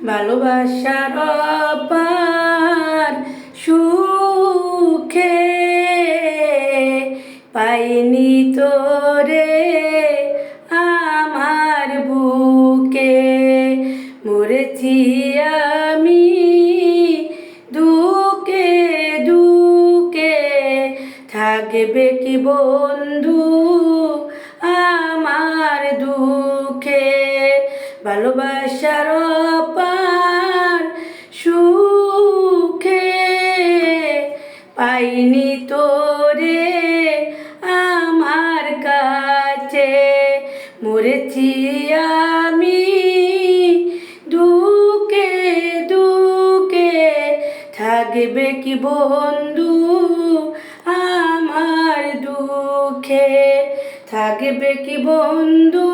ভালোবাসার অপার সুখে পাইনি তোরে আমার বুকে, মরেছি আমি দুকে দুকে, থাকবে কি বন্ধু আমার দুঃখে। ভালোবাসার অপার সুখে পাইনি তোরে আমার কাছে, মরেছি আমি দুকে দুকে, থাকবে কি বন্ধু আমার দুঃখে, থাকবে কি বন্ধু